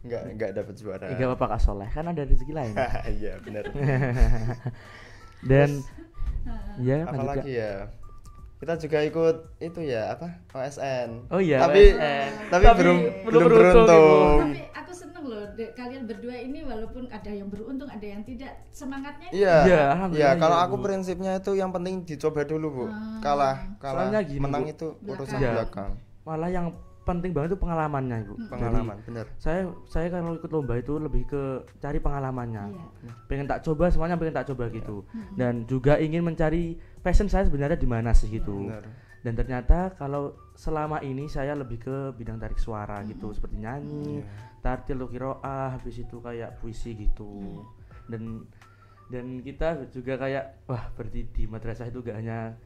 B: Enggak dapat juara.
C: Enggak apa-apa Kak Soleh, kan ada rezeki lain.
B: Iya, benar.
C: Dan ya kan juga.
B: Apalagi ya? Kita juga ikut itu ya, apa? OSN.
C: Oh iya,
B: Tapi
C: OSN.
B: tapi
C: Tapi
B: belum
C: belum beruntung,
B: beruntung.
A: Tapi aku seneng loh kalian berdua ini walaupun ada yang beruntung, ada yang tidak. Semangatnya ini
B: Iya,
C: Iya,
B: iya.
C: alhamdulillah,
B: Kalau
C: iya,
B: aku
C: Bu.
B: prinsipnya itu yang penting dicoba dulu, Bu. Kalah,
C: Soalnya gini,
B: menang
C: Bu.
B: itu urusan
C: Iya.
B: belakang.
C: Malah yang penting banget itu pengalamannya, Ibu.
B: Pengalaman,
C: Jadi,
B: bener.
C: saya kalau ikut lomba itu lebih ke cari pengalamannya.
A: Iya.
C: Pengen tak coba semuanya, pengen tak coba gitu. Dan juga ingin mencari passion saya sebenarnya di mana sih gitu.
B: Bener.
C: Dan ternyata kalau selama ini saya lebih ke bidang tarik suara gitu, seperti nyanyi, tartil, qiroah, habis itu kayak puisi gitu. Dan kita juga kayak wah, berarti di madrasah itu gak hanya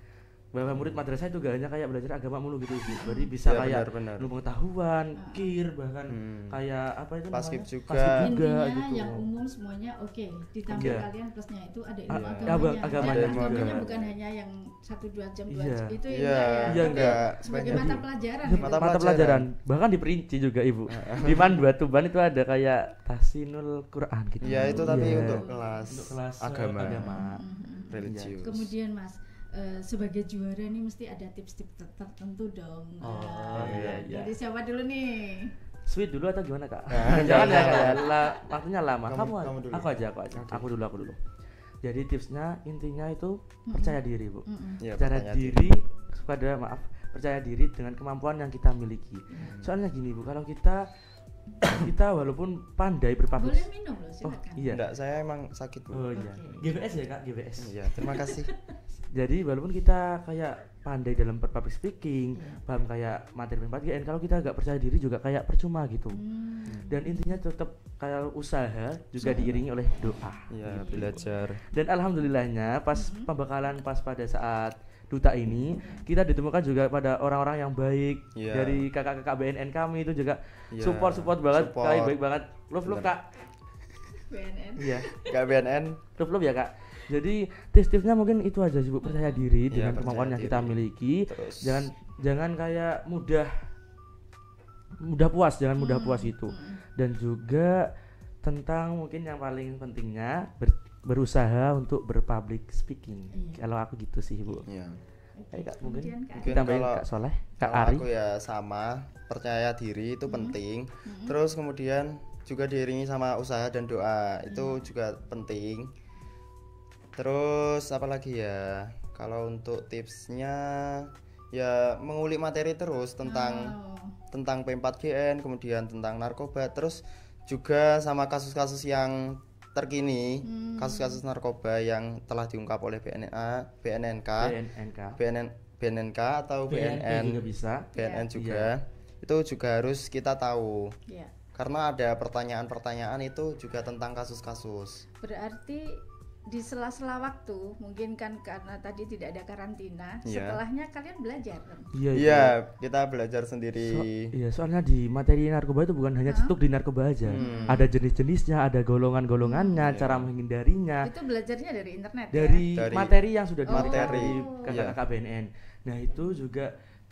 C: bahwa murid madrasah itu gak hanya kayak belajar agama mulu gitu Ibu. Jadi bisa
B: Ya,
C: kayak
B: benar-benar.
C: ilmu pengetahuan, kir bahkan kayak apa itu
B: Paskib
C: namanya?
B: juga.
C: Paskib
A: Intinya
C: gitu.
A: yang umum semuanya oke, ditambah
C: Iya.
A: kalian plusnya itu ada
C: Ah,
A: ilmu
C: agamanya
A: agamanya. Dan
B: juga.
A: agamanya bukan hanya yang 1-2 jam 2
C: Iya.
A: jam itu
B: Iya,
A: enggak ya.
C: Iya,
A: Tapi
B: enggak.
A: sebagai
B: Sebagai
A: mata pelajaran
B: Mata
A: gitu.
C: Mata pelajaran bahkan diperinci juga Ibu. Di Man 2 Tuban itu ada kayak tahsinul Quran gitu.
B: Iya, itu tapi
C: Iya.
B: untuk kelas,
C: Untuk kelas
B: agama,
C: Iya.
B: religius.
A: Kemudian Mas, sebagai juara nih mesti ada tips-tips tertentu dong.
C: Oh, iya, iya.
A: Jadi siapa dulu nih?
C: Sweet dulu atau gimana Kak?
B: Nah,
C: Jangan ya
B: jangan.
C: Kak ya. Waktunya lama.
B: Kamu dulu.
C: Aku aja. Aku dulu. Jadi tipsnya intinya itu percaya diri, Bu.
B: Ya,
C: Percaya
B: pertanyaan
C: diri percaya diri dengan kemampuan yang kita miliki. Soalnya gini, Bu, kalau kita walaupun pandai berpublik.
A: Boleh minum loh,
C: Oh,
A: silakan.
C: iya.
B: Enggak, saya emang sakit, Bu.
C: Oh iya.
A: Oke.
C: GBS ya Kak, GBS.
B: Iya, terima kasih.
C: Jadi walaupun kita kayak pandai dalam public speaking, paham kayak materi 4GN, kalau kita nggak percaya diri juga kayak percuma gitu. Dan intinya tetap kayak usaha juga diiringi oleh doa.
B: Iya,
C: gitu.
B: belajar.
C: Dan alhamdulillahnya pas pembekalan pas pada saat duta ini kita ditemukan juga pada orang-orang yang baik.
B: Iya.
C: Dari kakak-kakak BNN kami itu juga
B: Iya,
C: support banget,
B: support.
C: kalian baik banget. Love
B: Benar.
C: Kak.
A: BNN.
C: Iya.
B: Kak BNN.
C: Love ya Kak. Jadi tips-tipsnya mungkin itu aja sih Bu, percaya diri
B: Iya,
C: dengan kemampuan yang
B: percaya
C: kita
B: diri.
C: miliki.
B: Terus
C: Jangan kayak mudah puas, jangan mudah puas itu. Dan juga tentang mungkin yang paling pentingnya berusaha untuk berpublic speaking.
A: Iya.
C: Kalau aku gitu sih Bu.
B: Iya.
C: Ayo Kak, mungkin
A: Kemudian, Kak.
B: Mungkin
C: ditambahin
B: kalau-
C: Kak Soleh, Kak
B: Kalau
C: Ari.
B: aku ya sama, percaya diri itu penting. Terus kemudian juga diiringi sama usaha dan doa, itu juga penting. Terus apalagi ya? Kalau untuk tipsnya ya mengulik materi terus tentang P4GN, kemudian tentang narkoba, terus juga sama kasus-kasus yang terkini, kasus-kasus narkoba yang telah diungkap oleh BNNK, BNNK atau
C: BNN
B: BNN
C: juga bisa.
B: BNN
A: Iya.
B: juga. Itu juga harus kita tahu.
A: Iya.
B: Karena ada pertanyaan-pertanyaan itu juga tentang kasus-kasus.
A: Berarti di sela-sela waktu, mungkin kan karena tadi tidak ada karantina,
B: Iya.
A: setelahnya kalian belajar kan?
C: Iya.
B: Iya, kita belajar sendiri.
C: Iya, soalnya di materi narkoba itu bukan hanya cetuk di narkoba aja. Ada jenis-jenisnya, ada golongan-golongannya, cara menghindarinya.
A: Itu belajarnya dari internet
C: Dari
A: ya?
C: materi yang sudah
A: Oh.
C: dimateri
B: Materi,
C: kakak-kakak BNN. Nah itu juga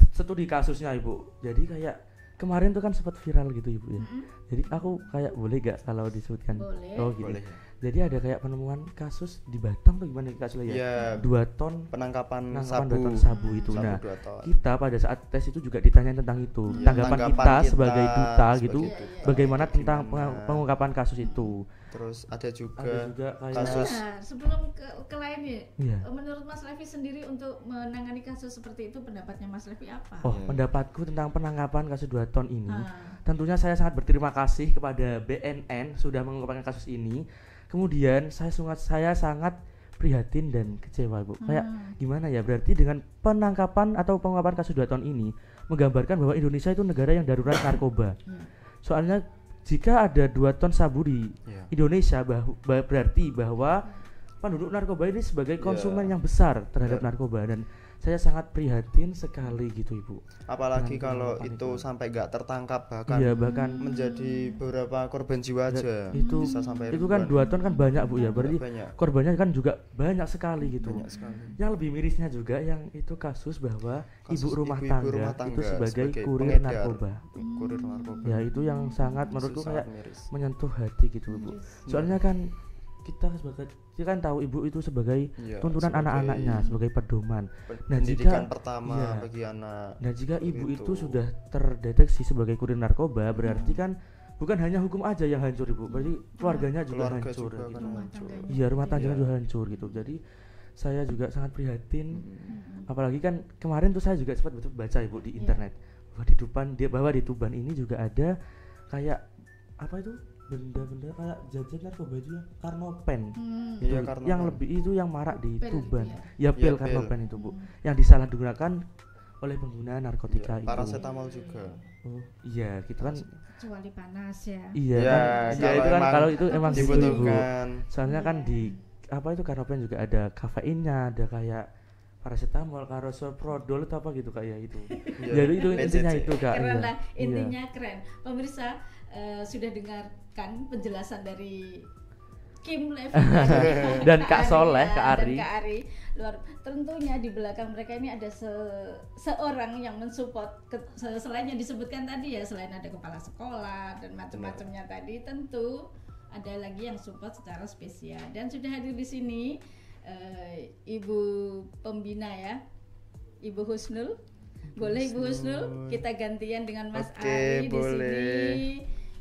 C: studi kasusnya Ibu. Jadi kayak kemarin tuh kan sempat viral gitu Ibu ya. Jadi aku kayak boleh gak kalau disebutkan?
A: Boleh.
C: Oh gitu.
B: Boleh.
C: Jadi ada kayak penemuan kasus di Batam tuh gimana Kak Sule ya?
B: Iya,
C: 2 ton
B: penangkapan
C: penangkapan 2
B: sabu.
C: ton sabu itu.
B: Sabu
C: Nah
B: 2 ton.
C: kita pada saat tes itu juga ditanya tentang itu.
B: Iya,
C: Tanggapan
B: tanggapan
C: kita
B: kita
C: sebagai duta
B: sebagai
C: gitu.
B: duta,
C: Bagaimana tentang
B: gimana.
C: pengungkapan kasus itu?
B: Terus ada juga,
C: Ada juga kayak
B: kasus
A: Nah, sebelum ke lainnya,
C: Iya.
A: menurut Mas Levi sendiri untuk menangani kasus seperti itu, pendapatnya Mas Levi apa?
C: Oh,
B: Iya.
C: pendapatku tentang penangkapan kasus 2 ton ini.
A: Ah.
C: Tentunya saya sangat berterima kasih kepada BNN sudah mengungkapkan kasus ini. Kemudian saya sangat prihatin dan kecewa, Bu. Kayak gimana ya? Berarti dengan penangkapan atau pengungkapan kasus 2 ton ini menggambarkan bahwa Indonesia itu negara yang darurat narkoba. Soalnya jika ada 2 ton sabu di
B: Iya.
C: Indonesia berarti bahwa penduduk narkoba ini sebagai konsumen yang besar terhadap
B: Benar.
C: narkoba, dan saya sangat prihatin sekali gitu Ibu.
B: apalagi
C: Dengan
B: kalau
C: penangkapan
B: itu sampai nggak tertangkap, bahkan
C: Iya, bahkan
B: menjadi beberapa korban jiwa aja.
C: itu
B: bisa sampai
C: itu kan 2 ton kan banyak Bu ya, berarti
B: banyak,
C: korbannya kan juga banyak sekali gitu.
B: banyak sekali.
C: Yang lebih mirisnya juga yang itu kasus bahwa
B: Kasus
C: ibu rumah
B: ibu-ibu
C: tangga itu sebagai kurir
B: pengedar,
C: narkoba.
B: kurir narkoba.
C: Ya itu yang sangat
B: Itu
C: menurutku
B: sangat
C: kayak
B: miris.
C: menyentuh hati gitu Bu. Soalnya kan kita tahu ibu itu sebagai
B: Iya,
C: tuntunan
B: sebagai
C: anak-anaknya, sebagai pedoman. Nah,
B: pendidikan
C: jika-
B: pertama
C: iya.
B: bagi anak.
C: Nah, jika ibu
B: Begitu.
C: itu sudah terdeteksi sebagai kurir narkoba, berarti kan bukan hanya hukum aja yang hancur Ibu, berarti keluarganya juga
B: Keluarga
C: hancur
B: juga
C: gitu.
B: kan
A: Rumah
B: hancur.
A: tangganya.
C: Iya, rumah tangganya
B: Iya.
C: juga hancur gitu. Jadi saya juga sangat prihatin. Apalagi kan kemarin tuh saya juga sempat baca Ibu di internet bahwa di Tuban ini juga ada kayak apa itu? Benda-benda kayak jajan narkoba itu ya, Karnopen.
B: Iya,
C: Itu,
B: karena
C: yang lebih itu yang marak di
A: Pil,
C: Tuban.
A: iya.
C: Ya pil
B: Iya, pil.
C: Karnopen itu Bu. Yang disalahgunakan oleh pengguna narkotika
B: iya,
C: itu.
B: paracetamol juga.
C: Oh, iya, gitu kan.
A: Kecuali panas ya.
C: Iya
B: Ya,
C: kan. Ya
B: kalau
C: itu kan
B: emang
C: kalau itu emang gitu Ibu.
B: dibutuhkan.
C: Soalnya kan
A: Iya.
C: di apa itu Karnopen juga ada kafeinnya, ada kayak paracetamol, karo Prodol atau apa gitu Kak ya itu.
B: Iya.
C: Jadi itu intinya
B: PCC.
C: itu Kak.
A: Keren
C: Iya.
A: lah, intinya keren. Pemirsa sudah dengarkan penjelasan dari Kim Levi
C: Dan Kak Soleh, Kak
A: dan
C: Ari.
A: Kak Ari. Tentunya di belakang mereka ini ada seorang yang mensupport selain yang disebutkan tadi ya, selain ada kepala sekolah dan macam-macamnya tadi, tentu ada lagi yang support secara spesial. Dan sudah hadir di sini Ibu pembina ya, Ibu Husnul. Boleh Ibu Husnul kita gantian dengan Mas
B: Oke,
A: Ari di
B: boleh.
A: sini.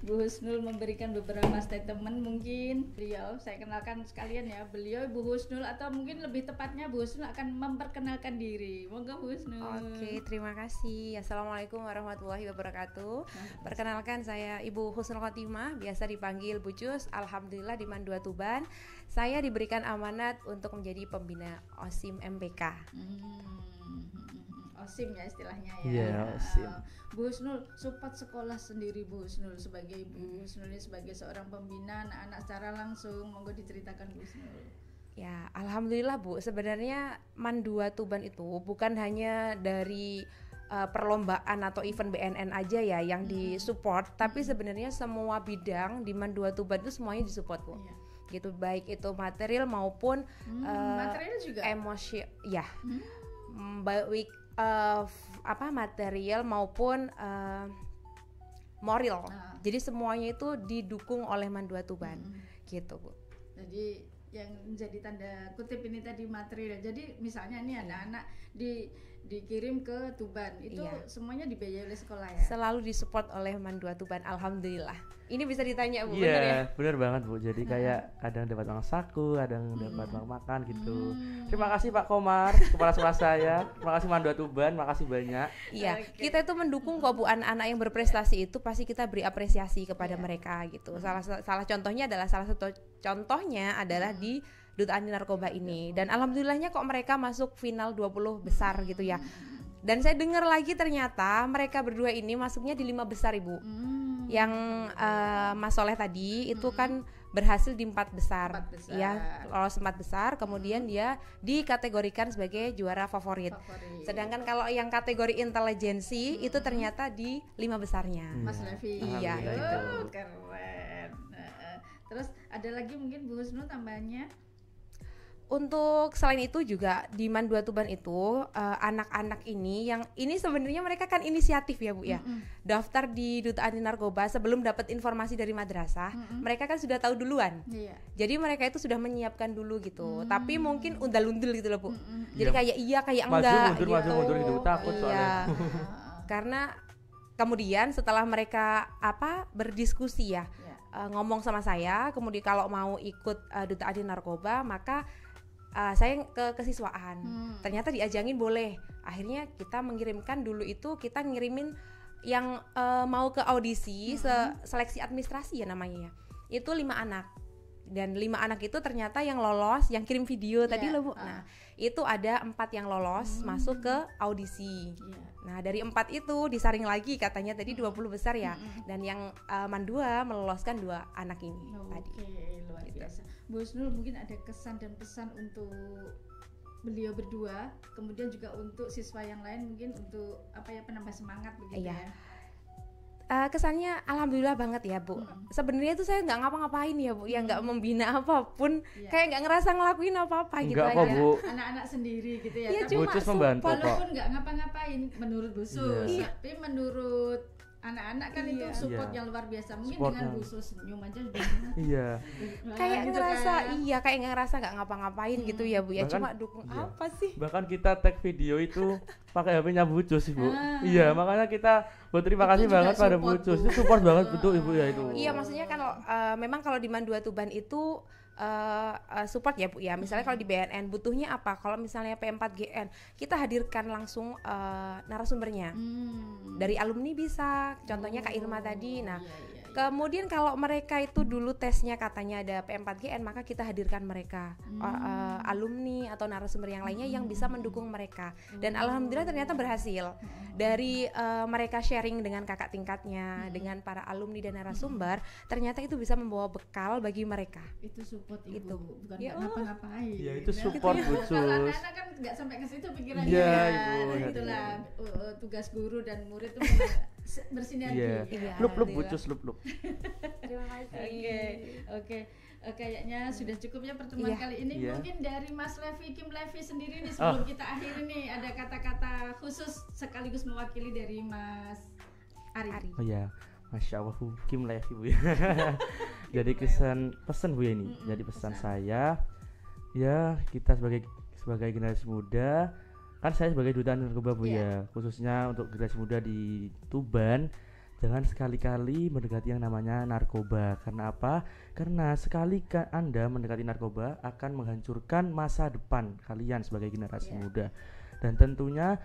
A: Bu Husnul memberikan beberapa statement mungkin. Beliau, saya kenalkan sekalian ya, beliau Ibu Husnul, atau mungkin lebih tepatnya Bu Husnul akan memperkenalkan diri. Monggo Bu Husnul.
D: Oke, terima kasih. Assalamualaikum warahmatullahi wabarakatuh. Perkenalkan, saya Ibu Husnul Khotimah, biasa dipanggil Bu Cus. Alhamdulillah di Mandua Tuban, saya diberikan amanat untuk menjadi pembina OSIM MPK.
A: OSIM ya istilahnya ya.
C: Iya, OSIM.
A: Bu Husnul, support sekolah sendiri Bu Husnul, sebagai Bu Husnul ini sebagai seorang pembina anak-anak secara langsung, monggo diceritakan Bu Husnul.
D: Ya, alhamdulillah Bu. Sebenarnya Mandua Tuban itu bukan hanya dari perlombaan atau event BNN aja ya yang disupport, tapi sebenarnya semua bidang di Mandua Tuban itu semuanya disupport Bu.
A: Iya.
D: Gitu, baik itu material maupun
A: Material juga.
D: emosi, ya. Baik material maupun moral. Jadi semuanya itu didukung oleh Mandua Tuban. Gitu Bu.
A: Jadi yang menjadi tanda kutip ini tadi material. Jadi misalnya nih anak-anak dikirim ke Tuban, itu
D: Iya.
A: semuanya dibiayai oleh sekolah ya.
D: Selalu disupport oleh Mandua Tuban, alhamdulillah. Ini bisa ditanya Bu,
C: Iya,
D: bener ya?
C: benar banget Bu. Jadi kayak kadang dapat uang saku, kadang dapat uang makan gitu. Terima kasih Pak Komar, kepala sekolah saya. Terima kasih Mandua Tuban, makasih banyak.
D: Iya,
A: Oke.
D: kita itu mendukung kok Bu, anak-anak yang berprestasi itu pasti kita beri apresiasi kepada mereka gitu. Salah contohnya adalah di Duta Anti Narkoba ini, dan alhamdulillahnya kok mereka masuk final 20 besar gitu ya. Dan saya dengar lagi ternyata mereka berdua ini masuknya di 5 besar Ibu. Yang Mas Soleh tadi itu kan berhasil di 4 besar.
A: 4 besar.
D: Ya, lolos 4 besar, kemudian dia dikategorikan sebagai juara favorit. Sedangkan kalau yang kategori intelijensi itu ternyata di 5 besarnya.
A: Mas Levi.
D: Iya,
A: Oh, keren. Terus ada lagi mungkin Bu Husnul tambahannya?
D: Untuk selain itu juga di Mandua Tuban itu anak-anak ini yang ini sebenarnya mereka kan inisiatif ya Bu ya. Daftar di Duta Anti Narkoba sebelum dapat informasi dari madrasah, mereka kan sudah tahu duluan.
A: Iya.
D: Jadi mereka itu sudah menyiapkan dulu gitu. Tapi mungkin undal-undul gitu loh Bu. Jadi
C: Iya.
D: kayak iya kayak
C: Maju
D: enggak
C: mundur,
D: gitu.
C: maju mundur gitu, takut
D: Iya.
C: soalnya.
D: Karena kemudian setelah mereka berdiskusi ya, ngomong sama saya, kemudian kalau mau ikut Duta Anti Narkoba maka saya ke kesiswaan. Ternyata diajangin boleh. Akhirnya kita mengirimkan dulu itu, kita ngirimin yang mau ke audisi seleksi administrasi ya namanya ya. Itu 5 anak. Dan 5 anak itu ternyata yang lolos, yang kirim video tadi loh Bu. Nah, itu ada 4 yang lolos masuk ke audisi. Nah, dari 4 itu disaring lagi katanya tadi 20 besar ya. Dan yang Mandua meloloskan 2 anak ini tadi.
A: Oke, luar biasa. Bu Husnul, mungkin ada kesan dan pesan untuk beliau berdua, kemudian juga untuk siswa yang lain, mungkin untuk penambah semangat begitu
D: Iya.
A: ya.
D: Kesannya alhamdulillah banget ya Bu. Sebenarnya itu saya nggak ngapa-ngapain ya Bu, ya nggak membina apapun, kayak nggak ngerasa ngelakuin apa-apa gitu
C: Enggak
D: aja.
C: kok Bu.
A: Anak-anak sendiri gitu ya.
D: Iya,
A: Tapi
D: cuma
C: Bucus membantu kok.
A: walaupun nggak ngapa-ngapain menurut Bu Sus,
D: Iya.
A: tapi menurut anak-anak kan itu support
C: Iya.
A: yang luar biasa. Mungkin
C: Supportnya.
A: dengan Bu Sus senyum aja udah
C: Iya.
D: Kayak
A: gitu
D: ngerasa
A: kan.
D: kayak ngerasa nggak ngapa-ngapain gitu ya Bu ya.
C: Bahkan-
D: Cuma dukung
C: iya.
D: apa sih?
C: Bahkan kita tag video itu pakai HP-nya Bucus Bu. Iya, makanya kita berterima
A: Itu
C: kasih
A: juga
C: banget pada
A: support,
C: Bucus.
A: Bu.
C: Itu support banget betul Ibu ya itu.
D: Iya, maksudnya kalau memang kalau di Mandua Tuban itu support ya Bu ya. Misalnya kalau di BNN butuhnya apa? Kalau misalnya P4GN, kita hadirkan langsung narasumbernya. Dari alumni bisa, contohnya Kak Irma tadi. Nah, kemudian kalau mereka itu dulu tesnya katanya ada P4GN, maka kita hadirkan mereka alumni atau narasumber yang lainnya yang bisa mendukung mereka. Dan alhamdulillah ternyata berhasil. Dari mereka sharing dengan kakak tingkatnya, dengan para alumni dan narasumber, ternyata itu bisa membawa bekal bagi mereka.
A: Itu support Ibu,
D: Itu.
A: bukan
D: Ya,
A: ngapa-ngapain.
C: Iya, itu
A: Nah,
C: support
A: gitu ya.
C: Bucus.
A: Kalau anak-anak kan nggak sampai ke situ pikirannya.
C: Iya,
A: ya.
C: Ibu.
A: Itulah tugas guru dan murid itu bersinergi.
C: Iya.
D: Iya.
C: Lup bucus lup.
D: Terima kasih.
A: Oke. Kayaknya sudah cukup ya pertemuan
D: Iya.
A: kali ini.
C: Iya.
A: Mungkin dari Mas Levi, Kim Levi sendiri nih sebelum kita akhiri nih ada kata-kata khusus sekaligus mewakili dari Mas Ari.
C: Oh ya, Masya Allah, Bu Kim Levi Bu ya. Jadi pesan Bu ya ini. Jadi pesan saya, ya kita sebagai generasi muda, kan saya sebagai duta anti narkoba Bu ya, khususnya untuk generasi muda di Tuban, jangan sekali-kali mendekati yang namanya narkoba. Karena apa? Karena sekali Anda mendekati narkoba akan menghancurkan masa depan kalian sebagai generasi muda. Dan tentunya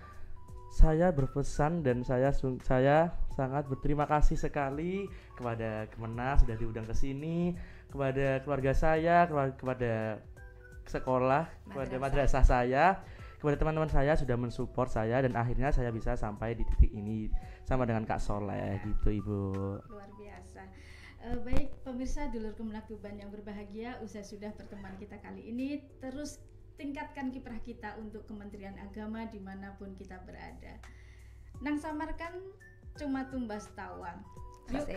C: saya berpesan dan saya sangat berterima kasih sekali kepada Kemenak sudah diundang ke sini, kepada keluarga saya, kepada sekolah, kepada madrasah saya, kepada teman-teman saya sudah mensupport saya dan akhirnya saya bisa sampai di titik ini sama dengan Kak Soleh gitu Ibu.
A: Luar biasa. Baik pemirsa dulur Kemenak Tuban yang berbahagia, usai sudah pertemuan kita kali ini, terus tingkatkan kiprah kita untuk Kementerian Agama dimanapun kita berada. Nang samarkan cuma tumbas tawa. Yuk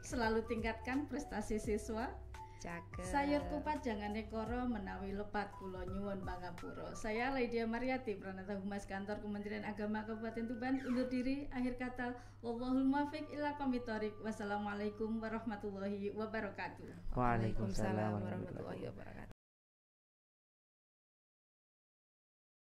A: selalu tingkatkan prestasi siswa.
D: Cakep.
A: Sayur kupat jangan nekoro menawi lepat kulo nyuwun pangapura. Saya Laidia Mariati, Pranata Humas Kantor Kementerian Agama Kabupaten Tuban, undur diri. Akhir kata, wallahul muwaffiq ila aqwamit thoriq. Wassalamualaikum warahmatullahi wabarakatuh.
C: Waalaikumsalam
D: warahmatullahi wabarakatuh.